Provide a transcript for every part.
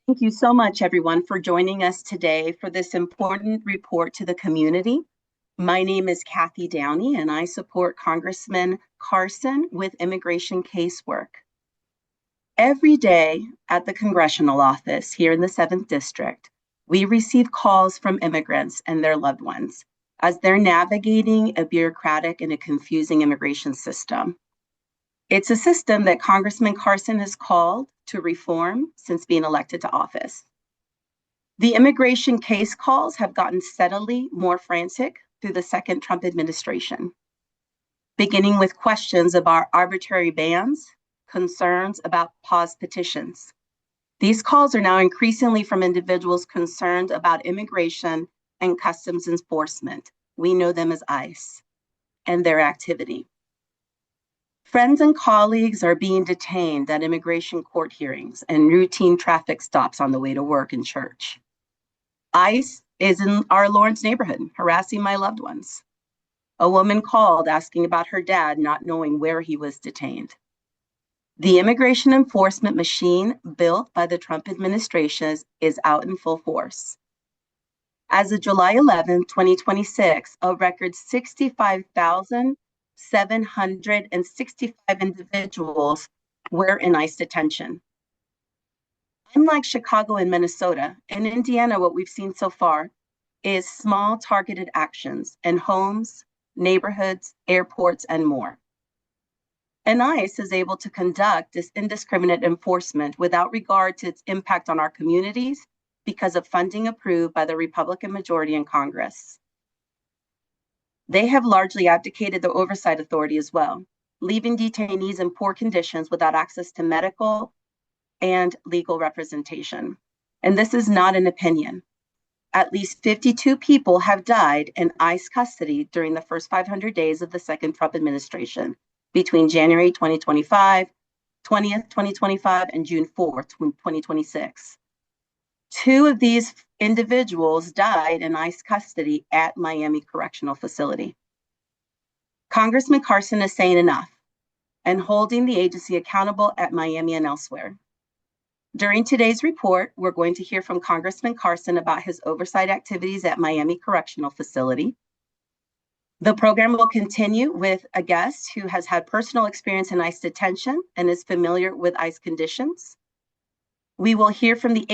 Thank you so much, everyone, for joining us today for this important report to the community. My name is Kathy Downey, and I support Congressman Carson with immigration casework. Every day at the congressional office here in the 7th District, we receive calls from immigrants and their loved ones as they're navigating a bureaucratic and a confusing immigration system. It's a system that Congressman Carson has called to reform since being elected to office. The immigration case calls have gotten steadily more frantic through the second Trump administration, beginning with questions about arbitrary bans, concerns about pause petitions. These calls are now increasingly from individuals concerned about immigration and customs enforcement. We know them as ICE and their activity. Friends and colleagues are being detained at immigration court hearings and routine traffic stops on the way to work and church. ICE is in our Lawrence neighborhood, harassing my loved ones. A woman called asking about her dad, not knowing where he was detained. The immigration enforcement machine built by the Trump administration is out in full force. As of July 11, 2026, a record 65,765 individuals were in ICE detention. Unlike Chicago and Minnesota, in Indiana, what we've seen so far is small targeted actions in homes, neighborhoods, airports, and more. And ICE is able to conduct this indiscriminate enforcement without regard to its impact on our communities because of funding approved by the Republican majority in Congress. They have largely abdicated their oversight authority as well, leaving detainees in poor conditions without access to medical and legal representation. And this is not an opinion. At least 52 people have died in ICE custody during the first 500 days of the second Trump administration, between January 2025, 20th, 2025, and June 4th, 2026. Two of these individuals died in ICE custody at Miami Correctional Facility. Congressman Carson is saying enough and holding the agency accountable at Miami and elsewhere. During today's report, we're going to hear from Congressman Carson about his oversight activities at Miami Correctional Facility. The program will continue with a guest who has had personal experience in ICE detention and is familiar with ICE conditions. We will hear from the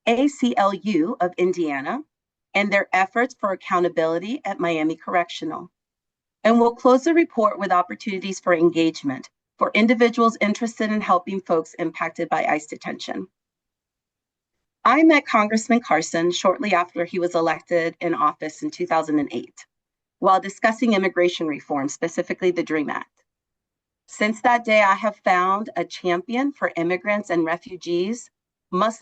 ACLU of Indiana and their efforts for accountability at Miami Correctional. And we'll close the report with opportunities for engagement for individuals interested in helping folks impacted by ICE detention. I met Congressman Carson shortly after he was elected in office in 2008, while discussing immigration reform, specifically the DREAM Act. Since that day, I have found a champion for immigrants and refugees, much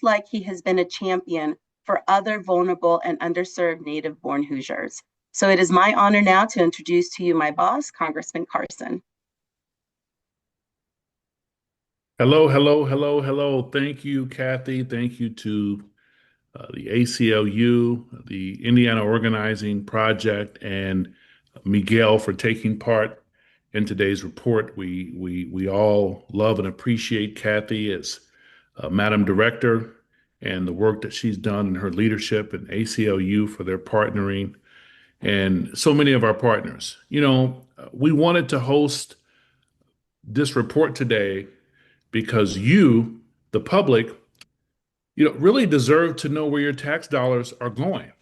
like he has been a champion for other vulnerable and underserved native-born Hoosiers. So it is my honor now to introduce to you my boss, Congressman Carson. Hello, hello, hello, hello. Thank you, Kathy. Thank you to the ACLU, the Indiana Organizing Project, and Miguel for taking part in today's report. We all love and appreciate Kathy as Madam Director and the work that she's done in her leadership, and ACLU for their partnering, and so many of our partners. We wanted to host this report today because you, the public, really deserve to know where your tax dollars are going.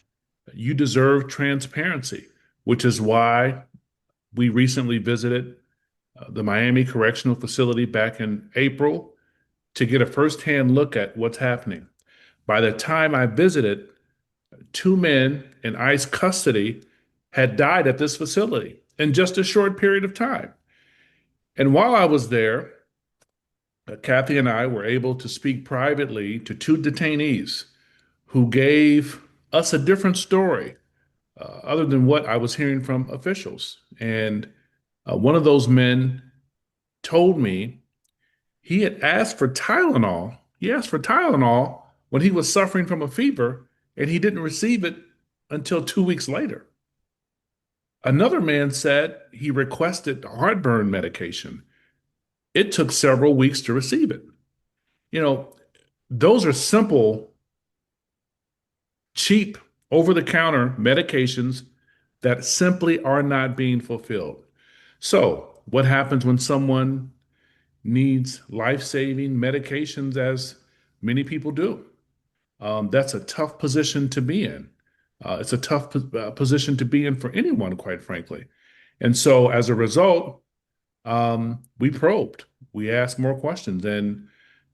You deserve transparency, which is why we recently visited the Miami Correctional Facility back in April to get a firsthand look at what's happening. By the time I visited, two men in ICE custody had died at this facility in just a short period of time. And while I was there, Kathy and I were able to speak privately to two detainees who gave us a different story other than what I was hearing from officials. And one of those men told me he had asked for Tylenol. He asked for Tylenol when he was suffering from a fever, and he didn't receive it until 2 weeks later. Another man said he requested heartburn medication. It took several weeks to receive it. You know, those are simple, cheap, over-the-counter medications that simply are not being fulfilled. So, what happens when someone needs life-saving medications, as many people do? That's a tough position to be in. It's a tough position to be in for anyone, quite frankly. And so, as a result, we probed. We asked more questions, and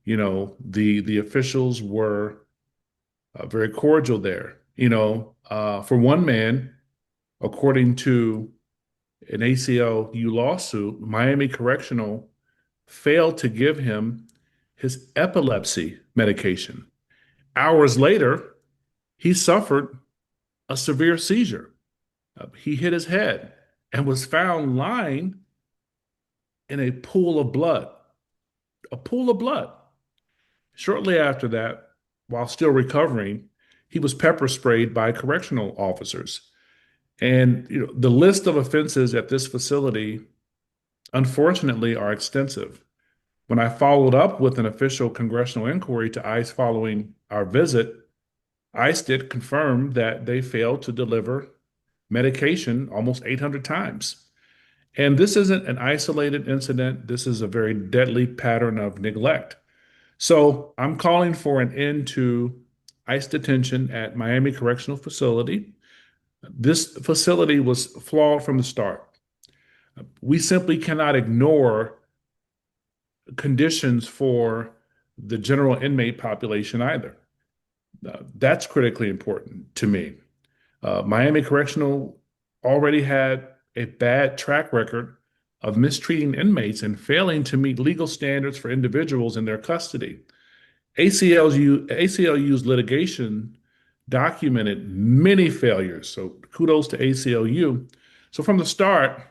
the officials were very cordial there. For one man, according to an ACLU lawsuit, Miami Correctional failed to give him his epilepsy medication. Hours later, he suffered a severe seizure. He hit his head and was found lying in a pool of blood. A pool of blood. Shortly after that, while still recovering, he was pepper sprayed by correctional officers. And the list of offenses at this facility, unfortunately, are extensive. When I followed up with an official congressional inquiry to ICE following our visit, ICE did confirm that they failed to deliver medication almost 800 times. And this isn't an isolated incident. This is a very deadly pattern of neglect. So I'm calling for an end to ICE detention at Miami Correctional Facility. This facility was flawed from the start. We simply cannot ignore conditions for the general inmate population either. That's critically important to me. Miami Correctional already had a bad track record of mistreating inmates and failing to meet legal standards for individuals in their custody. ACLU's litigation documented many failures, so kudos to ACLU. So from the start,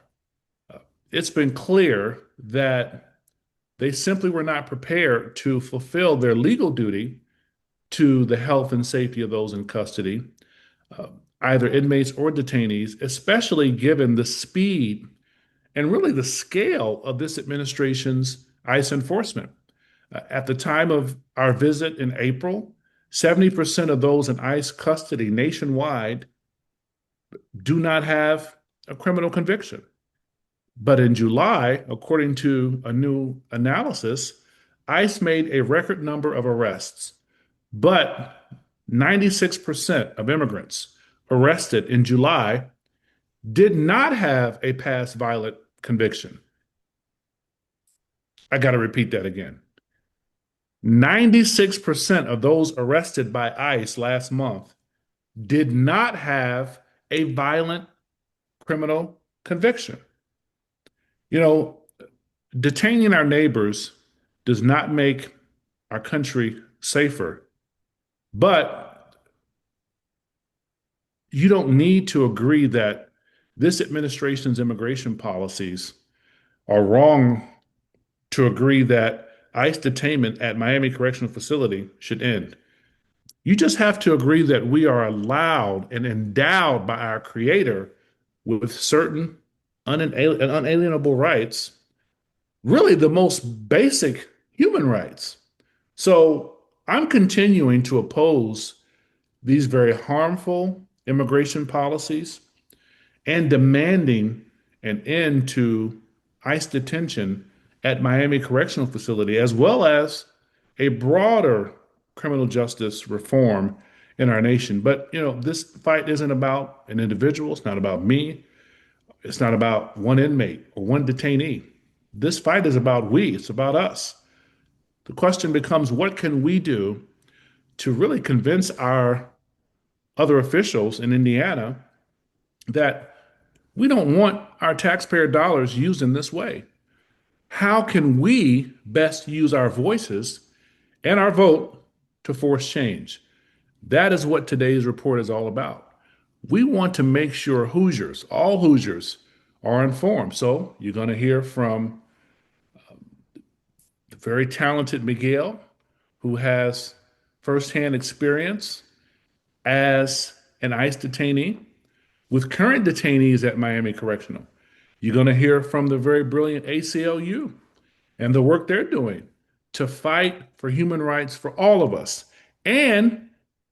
it's been clear that they simply were not prepared to fulfill their legal duty to the health and safety of those in custody, uh, either inmates or detainees, especially given the speed and really the scale of this administration's ICE enforcement. At the time of our visit in April, 70% of those in ICE custody nationwide do not have a criminal conviction. But in July, according to a new analysis, ICE made a record number of arrests, but 96% of immigrants arrested in July did not have a past violent conviction. I got to repeat that again. 96% of those arrested by ICE last month did not have a violent criminal conviction. You know, detaining our neighbors does not make our country safer, but you don't need to agree that this administration's immigration policies are wrong to agree that ICE detainment at Miami Correctional Facility should end. You just have to agree that we are allowed and endowed by our Creator with certain unalienable rights, really the most basic human rights. So I'm continuing to oppose these very harmful immigration policies and demanding an end to ICE detention at Miami Correctional Facility, as well as a broader criminal justice reform in our nation. But, this fight isn't about an individual. It's not about me. It's not about one inmate or one detainee. This fight is about we. It's about us. The question becomes, what can we do to really convince our other officials in Indiana that we don't want our taxpayer dollars used in this way? How can we best use our voices and our vote to force change? That is what today's report is all about. We want to make sure Hoosiers, all Hoosiers, are informed. So you're going to hear from the very talented Miguel, who has firsthand experience as an ICE detainee with current detainees at Miami Correctional. You're going to hear from the very brilliant ACLU and the work they're doing to fight for human rights for all of us. And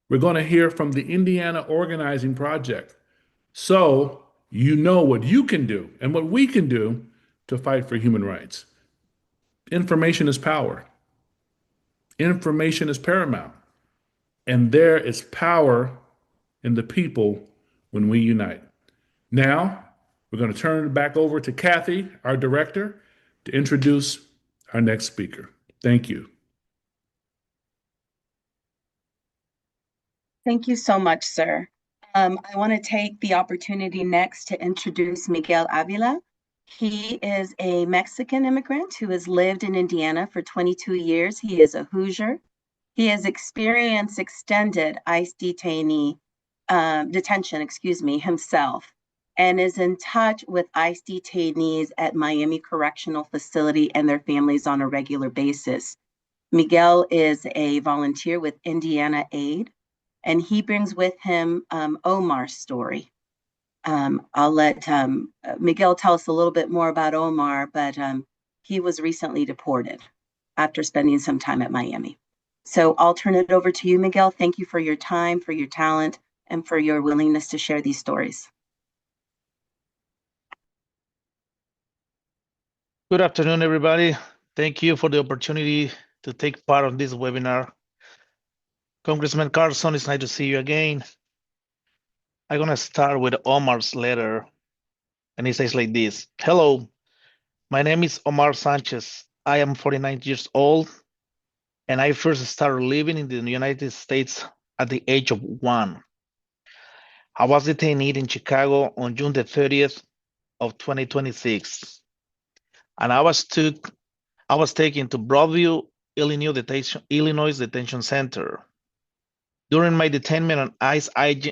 we're going to hear from the Indiana Organizing Project. So you know what you can do and what we can do to fight for human rights. Information is power. Information is paramount. And there is power in the people when we unite. Now, we're going to turn it back over to Kathy, our director, to introduce our next speaker. Thank you. Thank you so much, sir. I want to take the opportunity next to introduce Miguel Avila. He is a Mexican immigrant who has lived in Indiana for 22 years. He is a Hoosier. He has experienced extended ICE detention, himself, and is in touch with ICE detainees at Miami Correctional Facility and their families on a regular basis. Miguel is a volunteer with Indiana Aid, and he brings with him Omar's story. I'll let Miguel tell us a little bit more about Omar, but he was recently deported after spending some time at Miami. So I'll turn it over to you, Miguel. Thank you for your time, for your talent, and for your willingness to share these stories. Good afternoon, everybody. Thank you for the opportunity to take part of this webinar. Congressman Carson, it's nice to see you again. I'm going to start with Omar's letter, and it says like this. Hello, my name is Omar Sanchez. I am 49 years old, and I first started living in the United States at the age of 1. I was detained in Chicago on June the 30th of 2026, and I was taken to Broadview, Illinois Detention Center. During my detainment, an ICE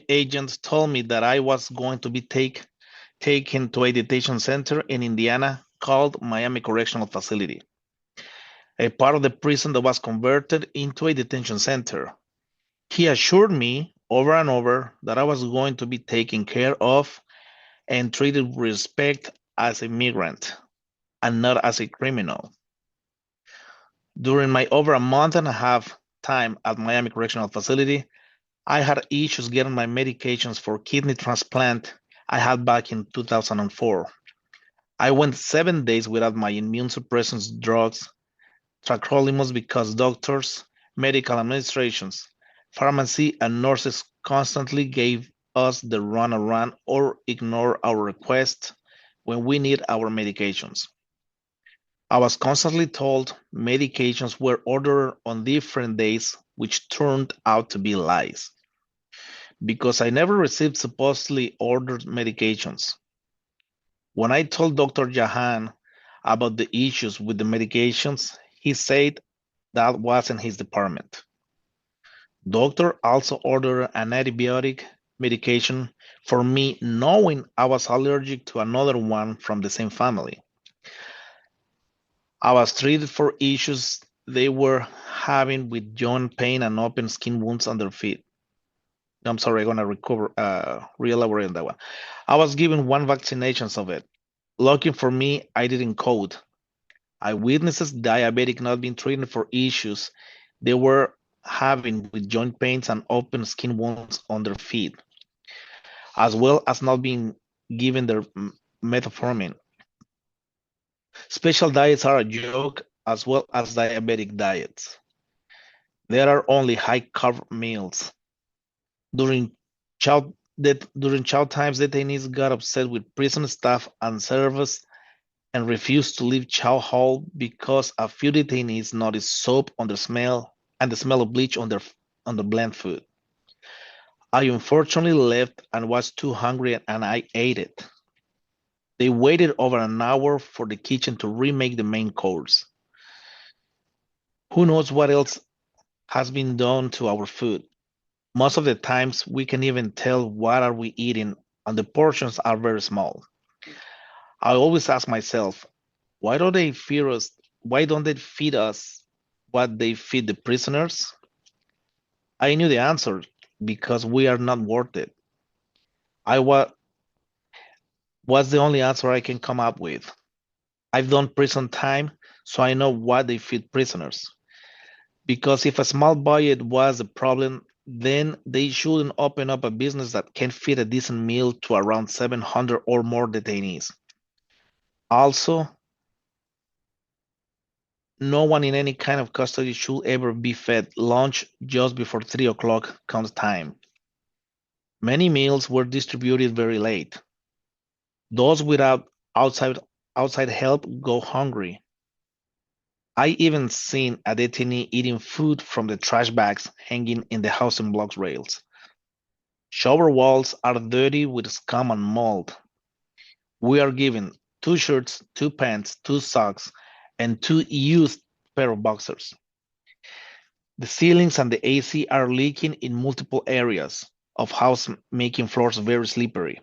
agent told me that I was going to be taken to a detention center in Indiana called Miami Correctional Facility, a part of the prison that was converted into a detention center. He assured me over and over that I was going to be taken care of and treated with respect as a migrant and not as a criminal. During my over a month and a half time at Miami Correctional Facility, I had issues getting my medications for kidney transplant I had back in 2004. I went 7 days without my immune suppressant drugs, tacrolimus, because doctors, medical administrations, pharmacy, and nurses constantly gave us the runaround or ignored our requests when we need our medications. I was constantly told medications were ordered on different days, which turned out to be lies, because I never received supposedly ordered medications. When I told Dr. Jahan about the issues with the medications, he said that wasn't his department. Doctor also ordered an antibiotic medication for me, knowing I was allergic to another one from the same family. I was treated for issues they were having with joint pain and open skin wounds on their feet. I'm sorry, I'm gonna re-elaborate on that one. I was given 1 vaccination of it. Lucky for me, I didn't code. I witnessed diabetic not being treated for issues they were having with joint pains and open skin wounds on their feet, as well as not being given their metformin. Special diets are a joke, as well as diabetic diets. There are only high-carb meals. During chow times, detainees got upset with prison staff and servers and refused to leave chow hall because a few detainees noticed soap on the smell of bleach on the bland food. I unfortunately left and was too hungry, and I ate it. They waited over an hour for the kitchen to remake the main course. Who knows what else has been done to our food? Most of the times we can even tell what are we eating, and the portions are very small. I always ask myself, why don't they feed us what they feed the prisoners? I knew the answer, because we are not worth it. Was the only answer I can come up with. I've done prison time, so I know what they feed prisoners. Because if a small budget was a problem, then they shouldn't open up a business that can feed a decent meal to around 700 or more detainees. Also, no one in any kind of custody should ever be fed lunch just before 3 o'clock comes time. Many meals were distributed very late. Those without outside help go hungry. I even seen a detainee eating food from the trash bags hanging in the housing block's rails. Shower walls are dirty with scum and mold. We are given 2 shirts, 2 pants, 2 socks, and 2 used pair of boxers. The ceilings and the AC are leaking in multiple areas of house, making floors very slippery.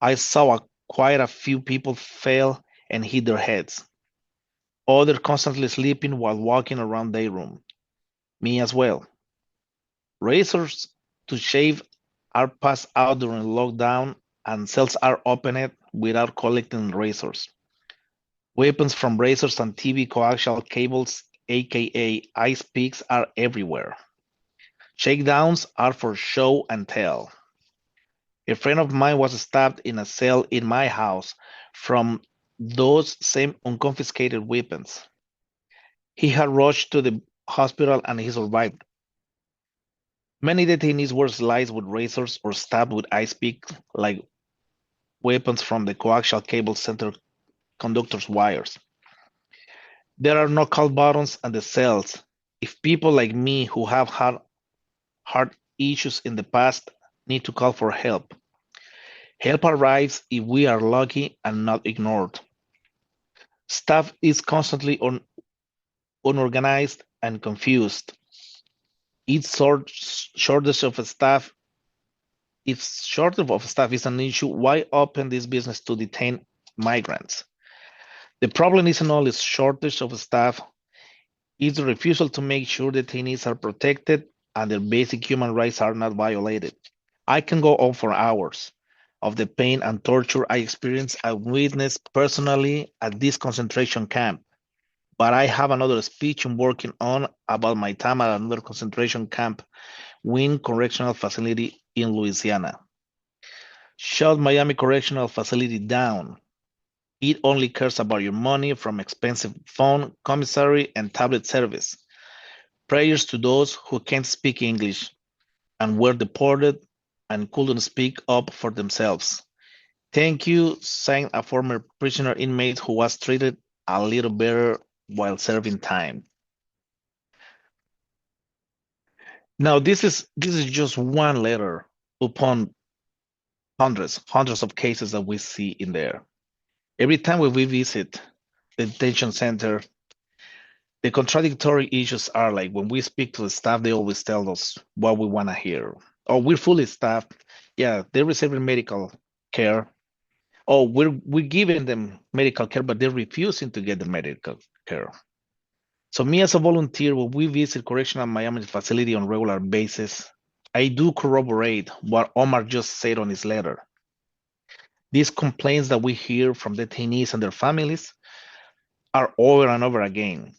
I saw quite a few people fell and hit their heads. Others constantly sleeping while walking around their room. Me as well. Razors to shave are passed out during lockdown and cells are opened without collecting razors. Weapons from razors and TV coaxial cables, aka ice picks, are everywhere. Shakedowns are for show and tell. A friend of mine was stabbed in a cell in my house from those same unconfiscated weapons. He had rushed to the hospital and he survived. Many detainees were sliced with razors or stabbed with ice picks like weapons from the coaxial cable center conductor's wires. There are no call buttons at the cells. If people like me who have had heart issues in the past need to call for help, help arrives if we are lucky and not ignored. Staff is constantly unorganized and confused. Shortage of staff. If shortage of staff is an issue, why open this business to detain migrants? The problem isn't only shortage of staff, it's the refusal to make sure detainees are protected and their basic human rights are not violated. I can go on for hours of the pain and torture I experienced and witnessed personally at this concentration camp. But I have another speech I'm working on about my time at another concentration camp, Wynn Correctional Facility in Louisiana. Shut Miami Correctional Facility down. It only cares about your money from expensive phone, commissary, and tablet service. Prayers to those who can't speak English and were deported and couldn't speak up for themselves. Thank you, sang a former prisoner inmate who was treated a little better while serving time. Now, this is just one letter upon hundreds of cases that we see in there. Every time we visit the detention center, the contradictory issues are like when we speak to the staff, they always tell us what we want to hear. Oh, we're fully staffed. Yeah, they're receiving medical care. Oh, we're giving them medical care, but they're refusing to get the medical care. So me as a volunteer, when we visit Correctional Miami facility on a regular basis, I do corroborate what Omar just said on his letter. These complaints that we hear from detainees and their families are over and over again.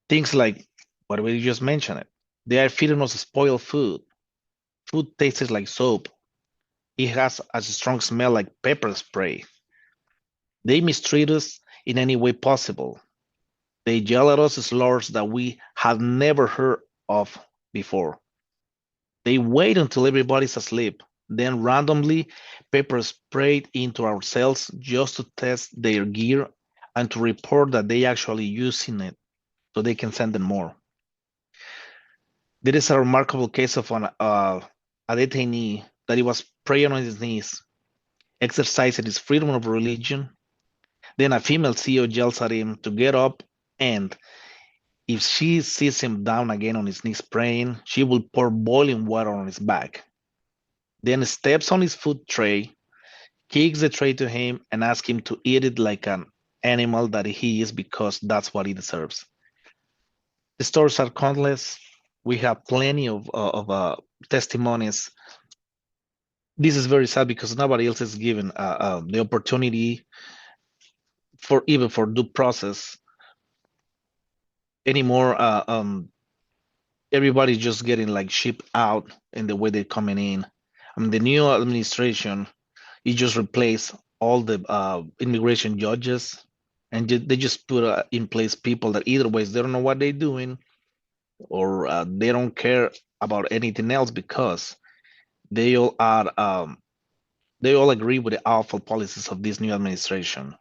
Things like what we just mentioned. They are feeding us spoiled food. Food tastes like soap. It has a strong smell like pepper spray. They mistreat us in any way possible. They yell at us slurs that we have never heard of before. They wait until everybody's asleep, then randomly pepper sprayed into our cells just to test their gear and to report that they actually using it so they can send them more. There is a remarkable case of a detainee that he was praying on his knees, exercising his freedom of religion. Then a female CEO yells at him to get up, and if she sees him down again on his knees praying, she will pour boiling water on his back. Then steps on his food tray, kicks the tray to him, and asks him to eat it like an animal that he is because that's what he deserves. The stories are countless. We have plenty of testimonies. This is very sad because nobody else is given the opportunity for even for due process anymore. Everybody's just getting like shipped out in the way they're coming in. I mean, the new administration, it just replaced all the immigration judges, and they just put in place people that either ways they don't know what they're doing, or they don't care about anything else because they all are they all agree with the awful policies of this new administration.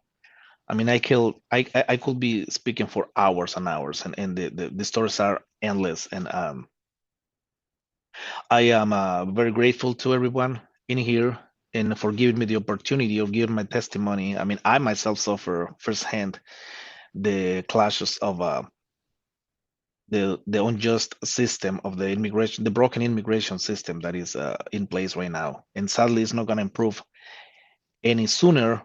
I mean, I could be speaking for hours and hours, and the stories are endless. And I am very grateful to everyone in here and for giving me the opportunity of giving my testimony. I mean, I myself suffer firsthand the clashes of the unjust system of the immigration, the broken immigration system that is in place right now. And sadly, it's not going to improve any sooner.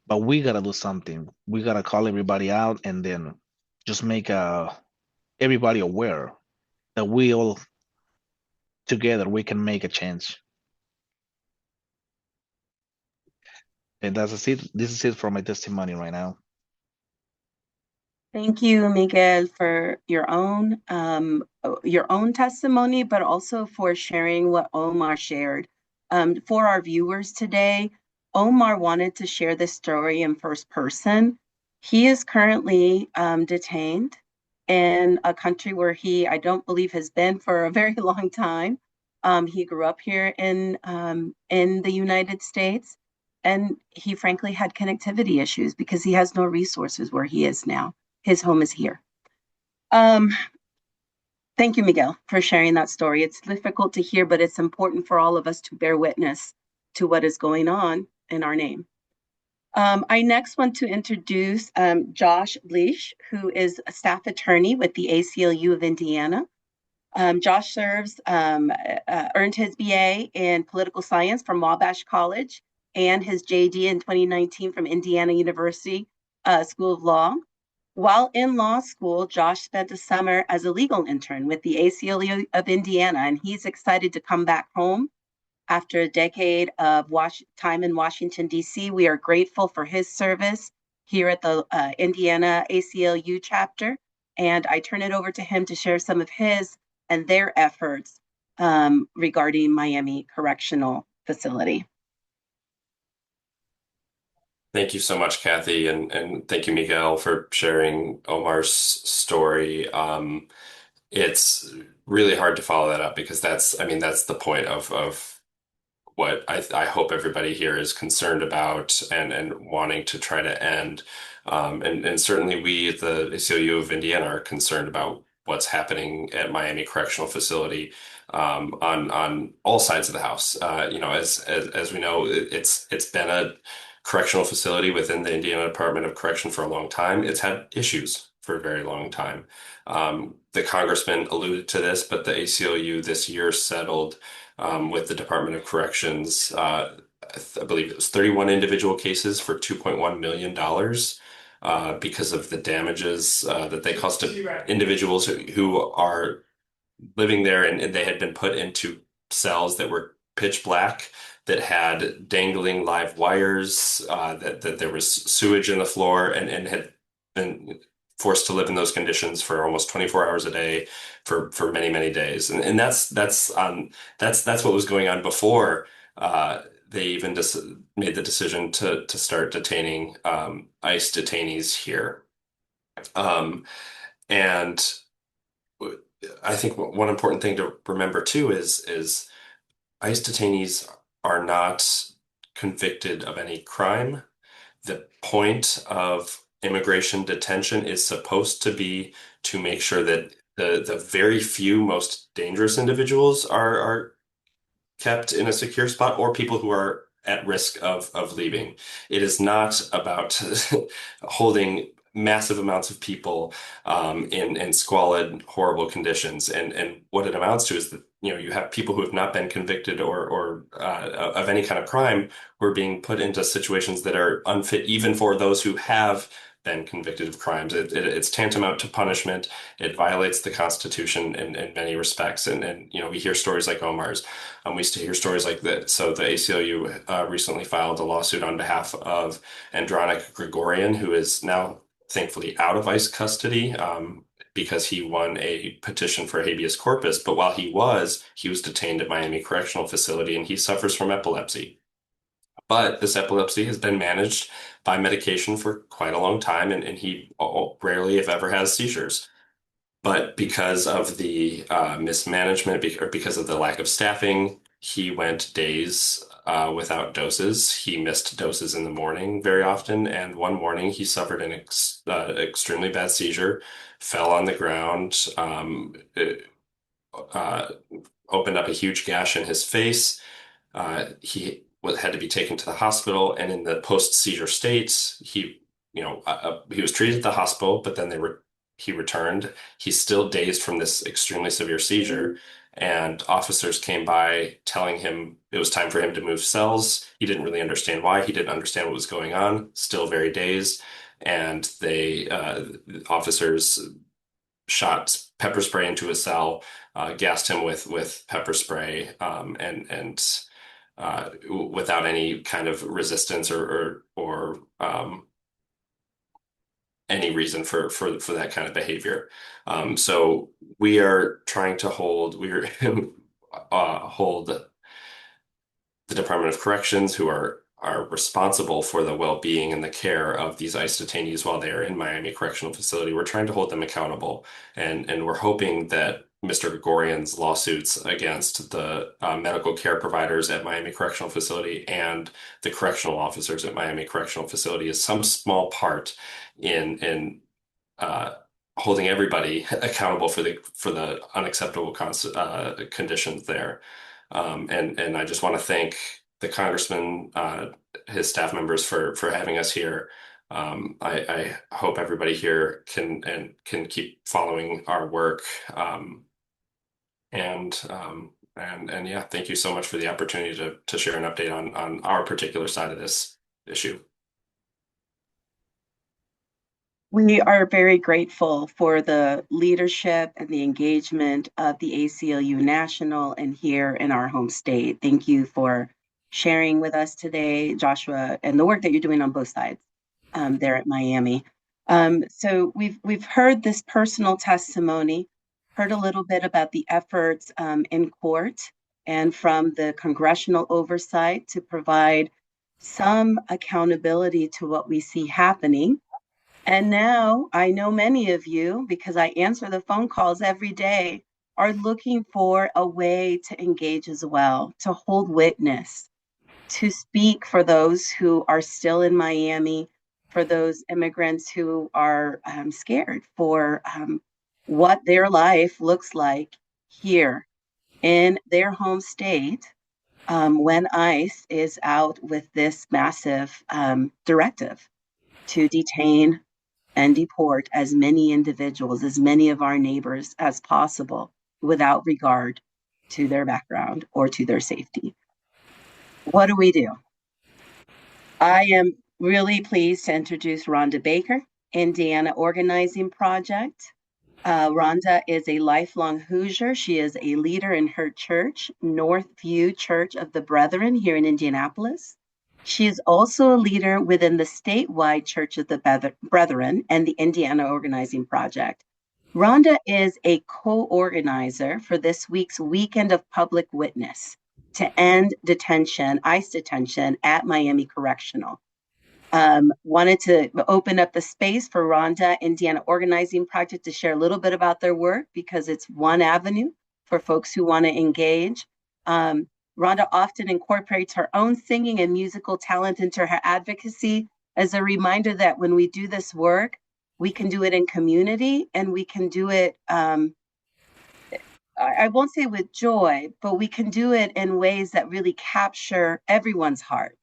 But we gotta do something. We gotta call everybody out and then just make everybody aware that we all together we can make a change. And that's it. This is it for my testimony right now. Thank you, Miguel, for your own testimony, but also for sharing what Omar shared. For our viewers today, Omar wanted to share this story in first person. He is currently detained in a country where I don't believe has been for a very long time. He grew up here in the United States, and he frankly had connectivity issues because he has no resources where he is now. His home is here. Thank you, Miguel, for sharing that story. It's difficult to hear, but it's important for all of us to bear witness to what is going on in our name. I next want to introduce Josh Bleach, who is a staff attorney with the ACLU of Indiana. Josh earned his BA in political science from Wabash College and his JD in 2019 from Indiana University School of Law. While in law school, Josh spent a summer as a legal intern with the ACLU of Indiana, and he's excited to come back home after a decade of time in Washington, D.C. We are grateful for his service here at the Indiana ACLU chapter, and I turn it over to him to share some of his and their efforts regarding Miami Correctional Facility. Thank you so much, Kathy, and thank you, Miguel, for sharing Omar's story. It's really hard to follow that up because that's the point of what I hope everybody here is concerned about and wanting to try to end. And certainly we at the ACLU of Indiana are concerned about what's happening at Miami Correctional Facility on all sides of the house. As we know, it's been a correctional facility within the Indiana Department of Correction for a long time. It's had issues for a very long time. The congressman alluded to this, but the ACLU this year settled with the Department of Corrections. I believe it was 31 individual cases for $2.1 million because of the damages that they caused to individuals who are living there, and they had been put into cells that were pitch black, that had dangling live wires, that there was sewage in the floor, and had been forced to live in those conditions for almost 24 hours a day for many, many days. And that's what was going on before they even made the decision to start detaining ICE detainees here. And I think one important thing to remember too is ICE detainees are not convicted of any crime. The point of immigration detention is supposed to be to make sure that the very few most dangerous individuals are kept in a secure spot, or people who are at risk of leaving. It is not about holding massive amounts of people in squalid, horrible conditions. And what it amounts to is that you have people who have not been convicted or of any kind of crime who are being put into situations that are unfit even for those who have been convicted of crimes. It's tantamount to punishment. It violates the Constitution in many respects. And we hear stories like Omar's. We used to hear stories like that. So the ACLU recently filed a lawsuit on behalf of Andronic Gregorian, who is now thankfully out of ICE custody, because he won a petition for habeas corpus. But while he was detained at Miami Correctional Facility, and he suffers from epilepsy. But this epilepsy has been managed by medication for quite a long time, and he rarely, if ever, has seizures. But because of the mismanagement, or because of the lack of staffing, he went days without doses. He missed doses in the morning very often, and one morning he suffered an extremely bad seizure, fell on the ground, uh, opened up a huge gash in his face. He had to be taken to the hospital, and in the post-seizure state, he was treated at the hospital, but then he returned. He's still dazed from this extremely severe seizure, and officers came by telling him it was time for him to move cells. He didn't really understand why. He didn't understand what was going on. Still very dazed, and officers shot pepper spray into his cell, gassed him with pepper spray, and without any kind of resistance or any reason for that kind of behavior. So we are trying to hold the Department of Corrections, who are responsible for the well-being and the care of these ICE detainees while they are in Miami Correctional Facility. We're trying to hold them accountable, and we're hoping that Mr. Gregorian's lawsuits against the medical care providers at Miami Correctional Facility and the correctional officers at Miami Correctional Facility is some small part in holding everybody accountable for the unacceptable conditions there. And I just want to thank the congressman, his staff members for having us here. I hope everybody here can keep following our work. And yeah, thank you so much for the opportunity to share an update on our particular side of this issue. We are very grateful for the leadership and the engagement of the ACLU National and here in our home state. Thank you for sharing with us today, Joshua, and the work that you're doing on both sides there at Miami. So we've heard this personal testimony, heard a little bit about the efforts in court and from the congressional oversight to provide some accountability to what we see happening. And now I know many of you, because I answer the phone calls every day, are looking for a way to engage as well, to hold witness, to speak for those who are still in Miami, for those immigrants who are scared for what their life looks like here in their home state when ICE is out with this massive directive to detain and deport as many individuals, as many of our neighbors as possible, without regard to their background or to their safety. What do? I am really pleased to introduce Rhonda Baker, Indiana Organizing Project. Rhonda is a lifelong Hoosier. She is a leader in her church, Northview Church of the Brethren here in Indianapolis. She is also a leader within the statewide Church of the Brethren and the Indiana Organizing Project. Rhonda is a co-organizer for this week's Weekend of Public Witness to end detention, ICE detention at Miami Correctional. Wanted to open up the space for Rhonda Indiana Organizing Project to share a little bit about their work, because it's one avenue for folks who want to engage. Rhonda often incorporates her own singing and musical talent into her advocacy as a reminder that when we do this work, we can do it in community, and we can do it, I won't say with joy, but we can do it in ways that really capture everyone's heart,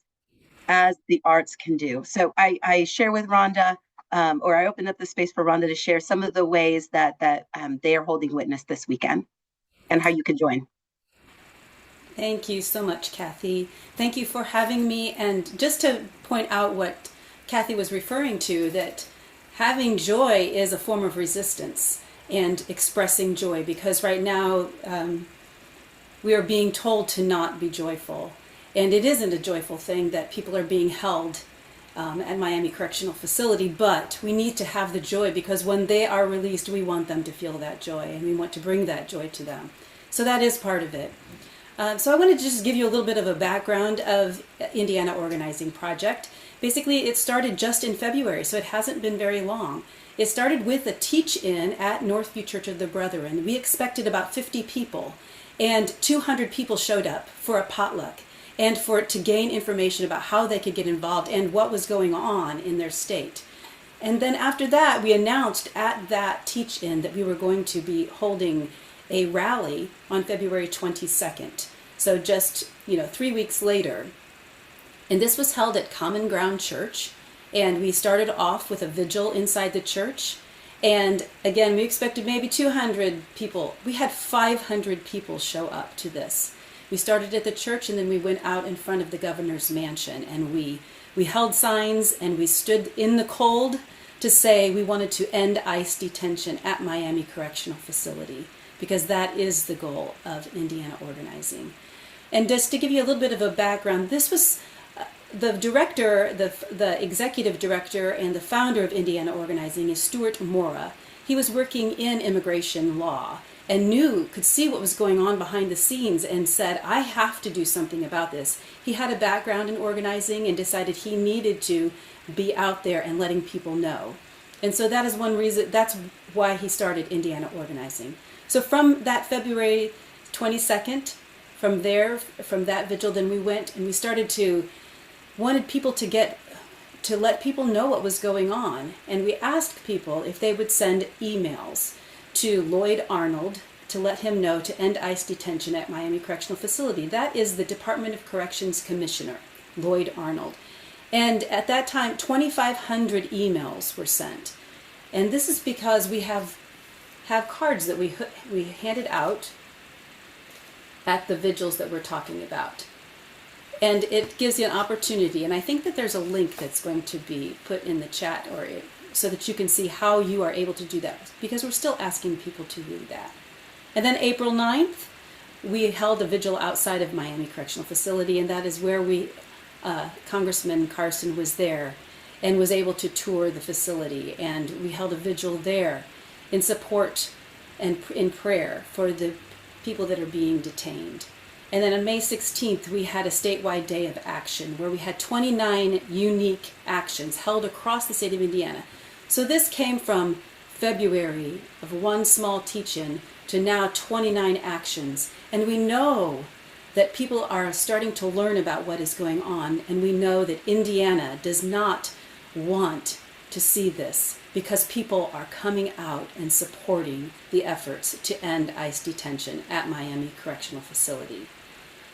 as the arts can do. So I share with Rhonda, or I open up the space for Rhonda to share some of the ways that they are holding witness this weekend and how you can join. Thank you so much, Kathy. Thank you for having me. And just to point out what Kathy was referring to, that having joy is a form of resistance and expressing joy, because right now we are being told to not be joyful. And it isn't a joyful thing that people are being held at Miami Correctional Facility, but we need to have the joy, because when they are released, we want them to feel that joy, and we want to bring that joy to them. So that is part of it. So I want to just give you a little bit of a background of Indiana Organizing Project. Basically, it started just in February, so it hasn't been very long. It started with a teach-in at Northview Church of the Brethren. We expected about 50 people, and 200 people showed up for a potluck and to gain information about how they could get involved and what was going on in their state. And then after that, we announced at that teach-in that we were going to be holding a rally on February 22nd. So just, 3 weeks later. And this was held at Common Ground Church. And we started off with a vigil inside the church. And again, we expected maybe 200 people. We had 500 people show up to this. We started at the church, and then we went out in front of the governor's mansion. And we held signs, and we stood in the cold to say we wanted to end ICE detention at Miami Correctional Facility, because that is the goal of Indiana Organizing. And just to give you a little bit of a background, this was the director, the executive director and the founder of Indiana Organizing is Stuart Mora. He was working in immigration law and could see what was going on behind the scenes and said, I have to do something about this. He had a background in organizing and decided he needed to be out there and letting people know. And so that is one reason, that's why he started Indiana Organizing. So from that February 22nd, from that vigil, then we went and we wanted people to let people know what was going on. And we asked people if they would send emails to Lloyd Arnold to let him know to end ICE detention at Miami Correctional Facility. That is the Department of Corrections Commissioner, Lloyd Arnold. And at that time, 2,500 emails were sent. And this is because we have cards that we handed out at the vigils that we're talking about. And it gives you an opportunity, and I think that there's a link that's going to be put in the chat so that you can see how you are able to do that, because we're still asking people to do that. And then April 9th, we held a vigil outside of Miami Correctional Facility, and that is where Congressman Carson was there and was able to tour the facility, and we held a vigil there in support and in prayer for the people that are being detained. And then on May 16th, we had a statewide day of action where we had 29 unique actions held across the state of Indiana. So this came from February of one small teach-in to now 29 actions. And we know that people are starting to learn about what is going on, and we know that Indiana does not want to see this, because people are coming out and supporting the efforts to end ICE detention at Miami Correctional Facility.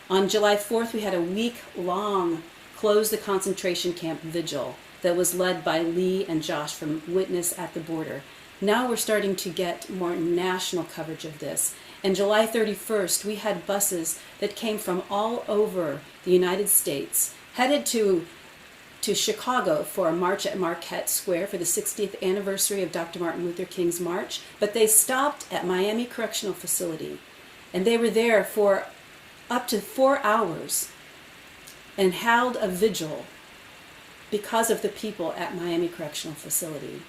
On July 4th, we had a week-long Close the Concentration Camp vigil that was led by Lee and Josh from Witness at the Border. Now we're starting to get more national coverage of this. And July 31st, we had buses that came from all over the United States, headed to Chicago for a march at Marquette Square for the 60th anniversary of Dr. Martin Luther King's march. But they stopped at Miami Correctional Facility, and they were there for up to 4 hours and held a vigil because of the people at Miami Correctional Facility.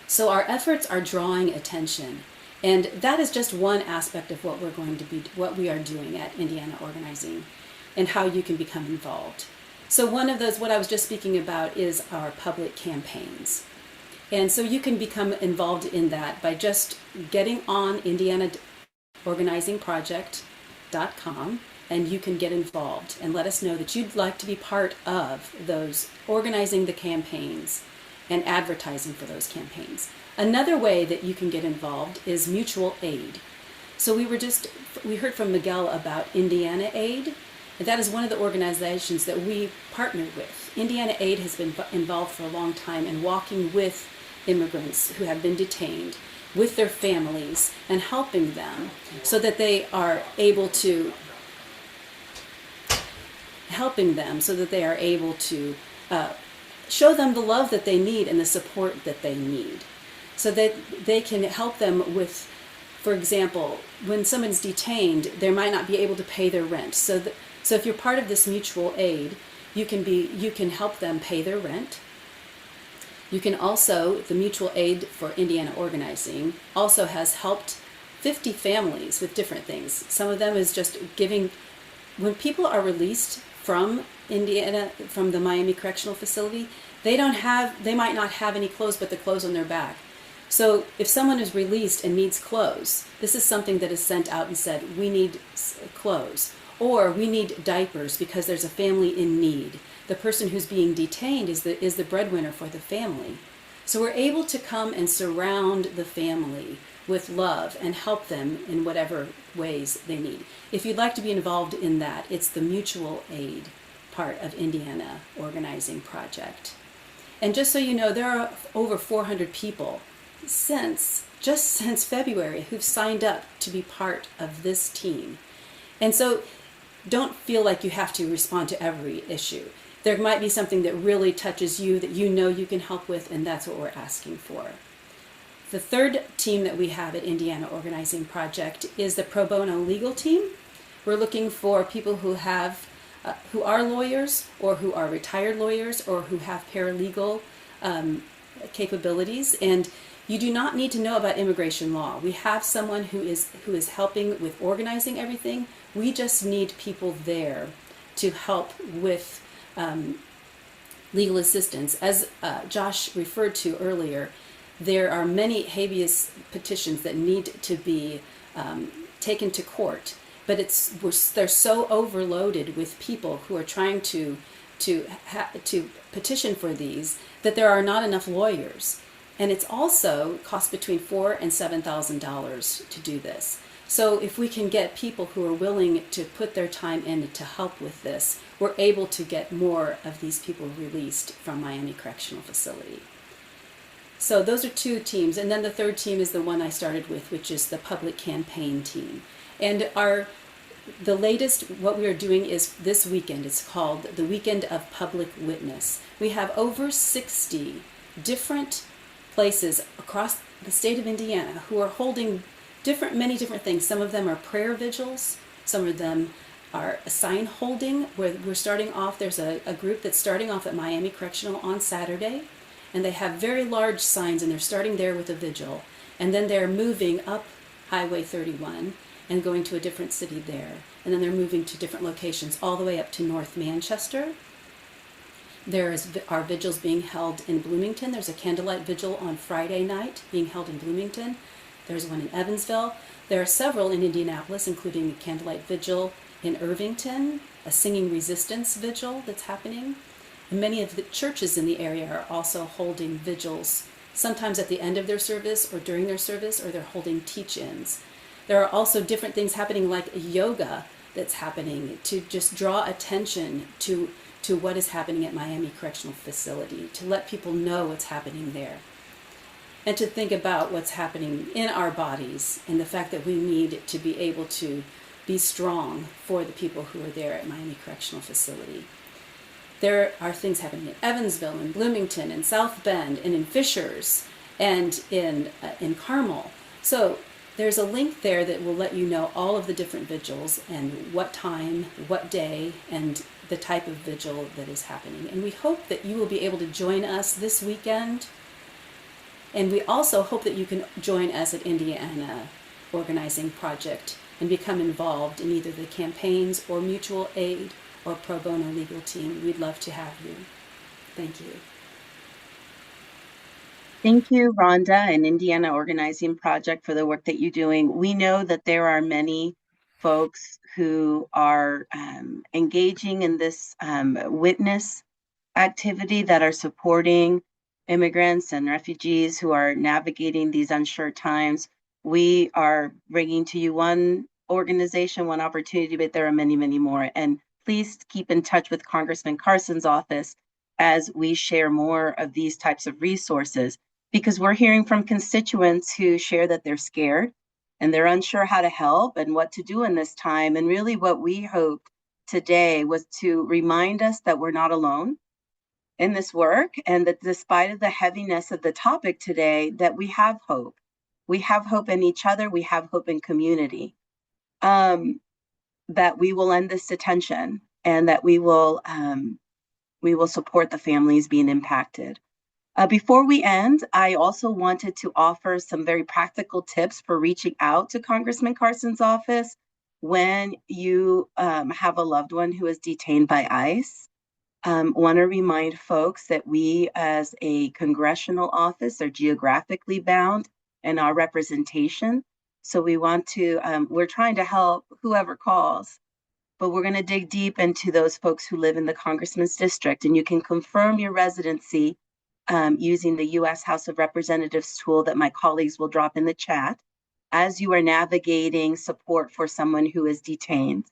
So our efforts are drawing attention, and that is just one aspect of what what we are doing at Indiana Organizing, and how you can become involved. So one of those, what I was just speaking about, is our public campaigns. And so you can become involved in that by just getting on IndianaOrganizingProject.com, and you can get involved and let us know that you'd like to be part of those, organizing the campaigns and advertising for those campaigns. Another way that you can get involved is mutual aid. So we heard from Miguel about Indiana Aid. And that is one of the organizations that we partnered with. Indiana Aid has been involved for a long time in walking with immigrants who have been detained, with their families, and helping them so that they are able to show them the love that they need and the support that they need, so that they can help them with, for example, when someone's detained, they might not be able to pay their rent. So if you're part of this mutual aid, You can help them pay their rent. You can also, the Mutual Aid for Indiana Organizing also has helped 50 families with different things. Some of them is just giving, when people are released from Indiana, from the Miami Correctional Facility, they might not have any clothes but the clothes on their back. So if someone is released and needs clothes, this is something that is sent out and said, we need clothes, or we need diapers because there's a family in need. The person who's being detained is the breadwinner for the family. So we're able to come and surround the family with love and help them in whatever ways they need. If you'd like to be involved in that, it's the Mutual Aid part of Indiana Organizing Project. And just so you know, there are over 400 people since February who've signed up to be part of this team. And so don't feel like you have to respond to every issue. There might be something that really touches you that you know you can help with, and that's what we're asking for. The third team that we have at Indiana Organizing Project is the pro bono legal team. We're looking for people who are lawyers, or who are retired lawyers, or who have paralegal capabilities. And you do not need to know about immigration law. We have someone who is helping with organizing everything. We just need people there to help with legal assistance. As Josh referred to earlier, there are many habeas petitions that need to be taken to court, but they're so overloaded with people who are trying to petition for these that there are not enough lawyers. And it's also costs between $4,000 and $7,000 to do this. So if we can get people who are willing to put their time in to help with this, we're able to get more of these people released from Miami Correctional Facility. So those are two teams. And then the third team is the one I started with, which is the public campaign team. And the latest, what we are doing is this weekend. It's called the Weekend of Public Witness. We have over 60 different places across the state of Indiana who are holding many different things. Some of them are prayer vigils. Some of them are sign holding, where we're starting off. There's a group that's starting off at Miami Correctional on Saturday, and they have very large signs, and they're starting there with a vigil, and then they're moving up Highway 31 and going to a different city there, and then they're moving to different locations all the way up to North Manchester. There are vigils being held in Bloomington. There's a candlelight vigil on Friday night being held in Bloomington. There's one in Evansville. There are several in Indianapolis, including a candlelight vigil in Irvington, a singing resistance vigil that's happening. And many of the churches in the area are also holding vigils, sometimes at the end of their service or during their service, or they're holding teach-ins. There are also different things happening, like yoga that's happening to just draw attention to what is happening at Miami Correctional Facility, to let people know what's happening there, and to think about what's happening in our bodies and the fact that we need to be able to be strong for the people who are there at Miami Correctional Facility. There are things happening in Evansville, in Bloomington, in South Bend, and in Fishers, and in Carmel. So there's a link there that will let you know all of the different vigils and what time, what day, and the type of vigil that is happening. And we hope that you will be able to join us this weekend. And we also hope that you can join us at Indiana Organizing Project and become involved in either the campaigns or mutual aid or pro bono legal team. We'd love to have you. Thank you. Thank you, Rhonda and Indiana Organizing Project, for the work that you're doing. We know that there are many folks who are engaging in this witness activity that are supporting immigrants and refugees who are navigating these unsure times. We are bringing to you one organization, one opportunity, but there are many, many more. And please keep in touch with Congressman Carson's office as we share more of these types of resources, because we're hearing from constituents who share that they're scared and they're unsure how to help and what to do in this time. And really what we hoped today was to remind us that we're not alone in this work, and that despite of the heaviness of the topic today, that we have hope. We have hope in each other. We have hope in community, that we will end this detention, and that we will We will support the families being impacted. Before we end, I also wanted to offer some very practical tips for reaching out to Congressman Carson's office when you have a loved one who is detained by ICE. Want to remind folks that we as a congressional office are geographically bound in our representation. So we want to, we're trying to help whoever calls, but we're going to dig deep into those folks who live in the congressman's district, and you can confirm your residency using the U.S. House of Representatives tool that my colleagues will drop in the chat as you are navigating support for someone who is detained.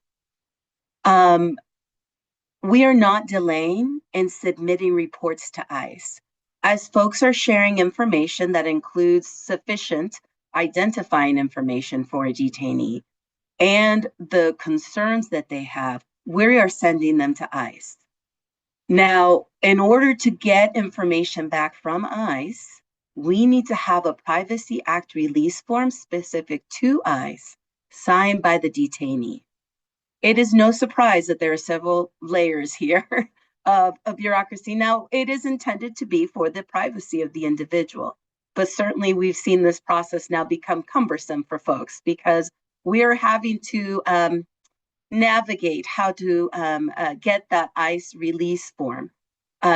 We are not delaying in submitting reports to ICE. As folks are sharing information that includes sufficient identifying information for a detainee and the concerns that they have, we are sending them to ICE. Now, in order to get information back from ICE, we need to have a Privacy Act release form specific to ICE signed by the detainee. It is no surprise that there are several layers here of bureaucracy. Now, it is intended to be for the privacy of the individual, but certainly we've seen this process now become cumbersome for folks because we are having to navigate how to get that ICE release form.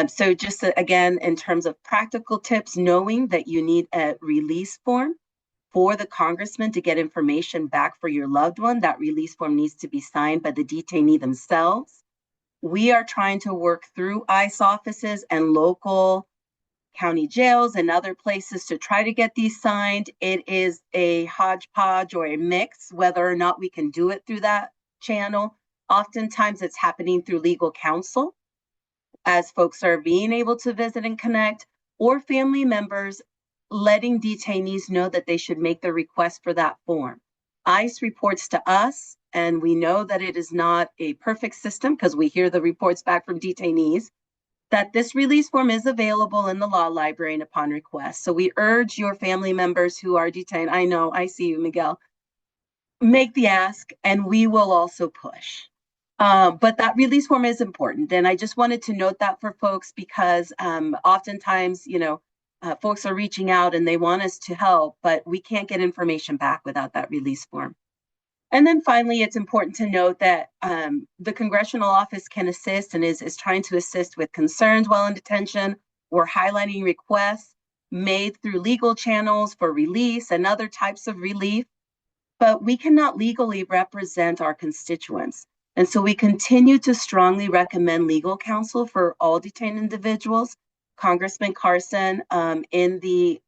So just again, in terms of practical tips, knowing that you need a release form for the congressman to get information back for your loved one, that release form needs to be signed by the detainee themselves. We are trying to work through ICE offices and local county jails and other places to try to get these signed. It is a hodgepodge or a mix, whether or not we can do it through that channel. Oftentimes it's happening through legal counsel as folks are being able to visit and connect, or family members letting detainees know that they should make the request for that form. ICE reports to us, and we know that it is not a perfect system because we hear the reports back from detainees, that this release form is available in the law library and upon request. So we urge your family members who are detained, I know, I see you, Miguel, make the ask, and we will also push. But that release form is important. And I just wanted to note that for folks because oftentimes, folks are reaching out and they want us to help, but we can't get information back without that release form. And then finally, it's important to note that the congressional office can assist and is trying to assist with concerns while in detention. We're highlighting requests made through legal channels for release and other types of relief, but we cannot legally represent our constituents. And so we continue to strongly recommend legal counsel for all detained individuals. Congressman Carson, in the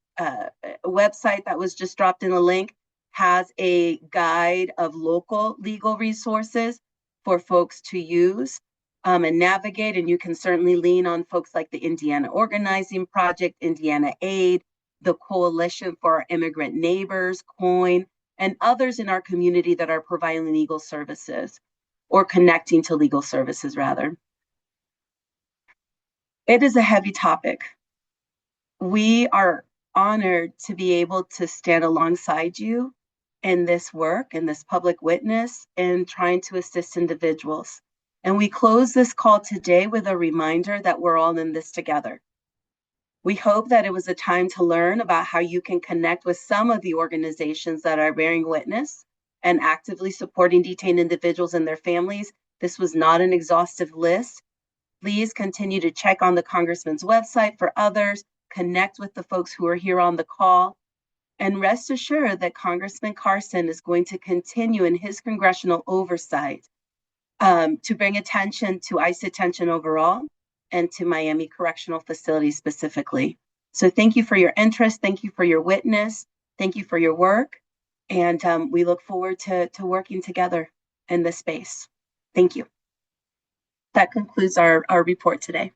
website that was just dropped in the link, has a guide of local legal resources for folks to use and navigate. And you can certainly lean on folks like the Indiana Organizing Project, Indiana Aid, the Coalition for Our Immigrant Neighbors, COIN, and others in our community that are providing legal services or connecting to legal services, rather. It is a heavy topic. We are honored to be able to stand alongside you in this work, in this public witness, in trying to assist individuals. And we close this call today with a reminder that we're all in this together. We hope that it was a time to learn about how you can connect with some of the organizations that are bearing witness and actively supporting detained individuals and their families. This was not an exhaustive list. Please continue to check on the Congressman's website for others, connect with the folks who are here on the call, and rest assured that Congressman Carson is going to continue in his congressional oversight to bring attention to ICE detention overall and to Miami Correctional Facility specifically. So thank you for your interest. Thank you for your witness. Thank you for your work. And we look forward to working together in this space. Thank you. That concludes our report today.